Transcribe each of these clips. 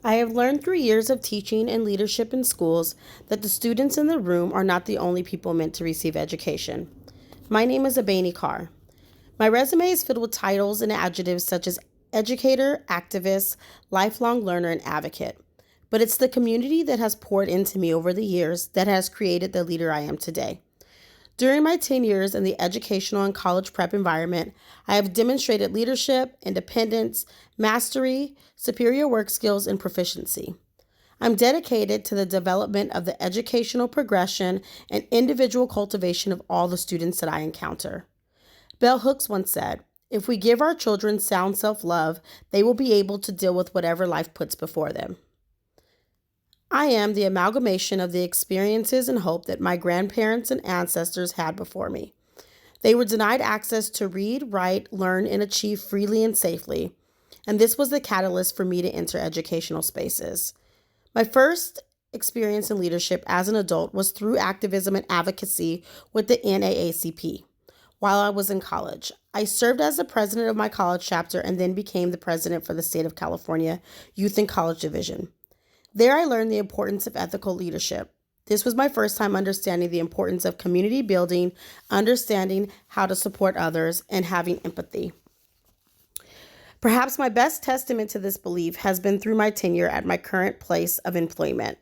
I have learned through years of teaching and leadership in schools that the students in the room are not the only people meant to receive education. My name is Abani Carr. My resume is filled with titles and adjectives such as educator, activist, lifelong learner, and advocate. But it's the community that has poured into me over the years that has created the leader I am today. During my 10 years in the educational and college prep environment, I have demonstrated leadership, independence, mastery, superior work skills, and proficiency. I'm dedicated to the development of the educational progression and individual cultivation of all the students that I encounter. Bell Hooks once said, "If we give our children sound self-love, they will be able to deal with whatever life puts before them." I am the amalgamation of the experiences and hope that my grandparents and ancestors had before me. They were denied access to read, write, learn, and achieve freely and safely, and this was the catalyst for me to enter educational spaces. My first experience in leadership as an adult was through activism and advocacy with the NAACP. While I was in college, I served as the president of my college chapter and then became the president for the state of California Youth and College Division. There, I learned the importance of ethical leadership. This was my first time understanding the importance of community building, understanding how to support others, and having empathy. Perhaps my best testament to this belief has been through my tenure at my current place of employment,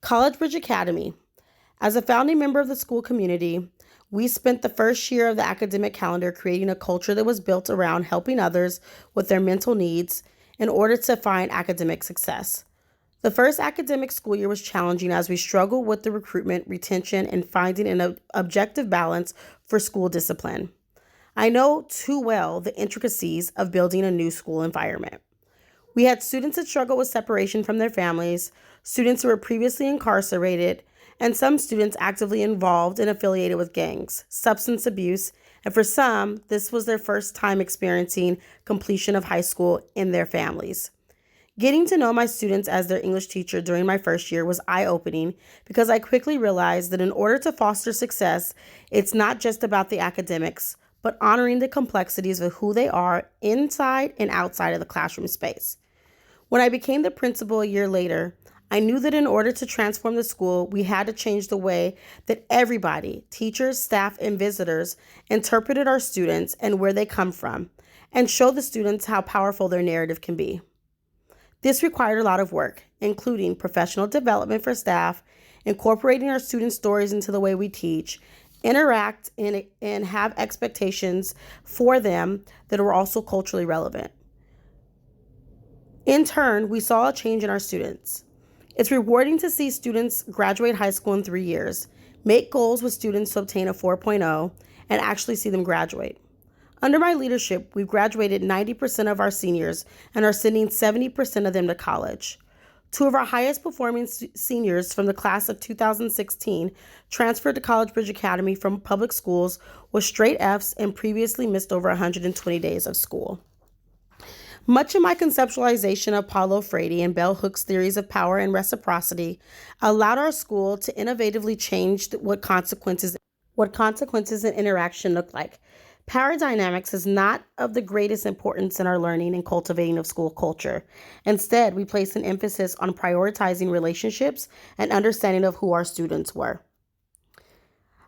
College Bridge Academy. As a founding member of the school community, we spent the first year of the academic calendar creating a culture that was built around helping others with their mental needs in order to find academic success. The first academic school year was challenging as we struggled with the recruitment, retention, and finding an objective balance for school discipline. I know too well the intricacies of building a new school environment. We had students that struggled with separation from their families, students who were previously incarcerated, and some students actively involved and affiliated with gangs, substance abuse, and for some, this was their first time experiencing completion of high school in their families. Getting to know my students as their English teacher during my first year was eye-opening because I quickly realized that in order to foster success, it's not just about the academics, but honoring the complexities of who they are inside and outside of the classroom space. When I became the principal a year later, I knew that in order to transform the school, we had to change the way that everybody, teachers, staff, and visitors, interpreted our students and where they come from, and show the students how powerful their narrative can be. This required a lot of work, including professional development for staff, incorporating our students' stories into the way we teach, interact, and have expectations for them that were also culturally relevant. In turn, we saw a change in our students. It's rewarding to see students graduate high school in 3 years, make goals with students to obtain a 4.0, and actually see them graduate. Under my leadership, we've graduated 90% of our seniors and are sending 70% of them to college. Two of our highest performing seniors from the class of 2016 transferred to College Bridge Academy from public schools with straight Fs and previously missed over 120 days of school. Much of my conceptualization of Paulo Freire and Bell Hooks' theories of power and reciprocity allowed our school to innovatively change what consequences and interaction look like. Power dynamics is not of the greatest importance in our learning and cultivating of school culture. Instead, we place an emphasis on prioritizing relationships and understanding of who our students were.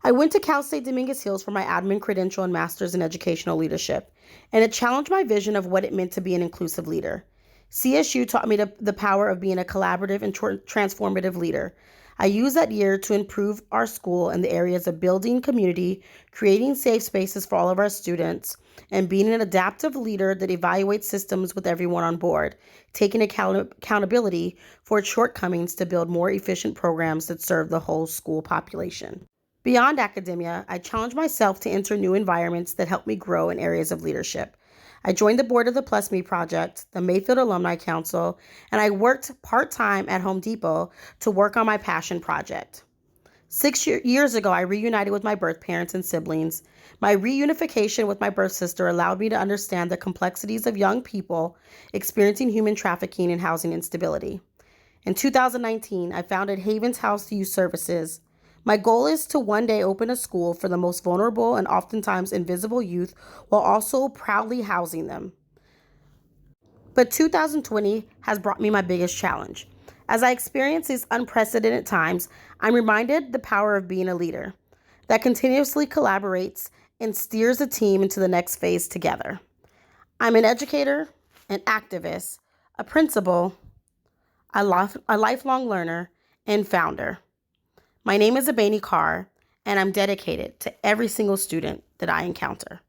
I went to Cal State Dominguez Hills for my admin credential and master's in educational leadership, and it challenged my vision of what it meant to be an inclusive leader. CSU taught me the power of being a collaborative and transformative leader. I used that year to improve our school in the areas of building community, creating safe spaces for all of our students, and being an adaptive leader that evaluates systems with everyone on board, taking accountability for its shortcomings to build more efficient programs that serve the whole school population. Beyond academia, I challenged myself to enter new environments that help me grow in areas of leadership. I joined the board of the Plus Me Project, the Mayfield Alumni Council, and I worked part-time at Home Depot to work on my passion project. 6 years ago, I reunited with my birth parents and siblings. My reunification with my birth sister allowed me to understand the complexities of young people experiencing human trafficking and housing instability. In 2019, I founded Havens House Youth Services. My goal is to one day open a school for the most vulnerable and oftentimes invisible youth while also proudly housing them. But 2020 has brought me my biggest challenge. As I experience these unprecedented times, I'm reminded the power of being a leader that continuously collaborates and steers a team into the next phase together. I'm an educator, an activist, a principal, a lifelong learner, and founder. My name is Abeni Carr, and I'm dedicated to every single student that I encounter.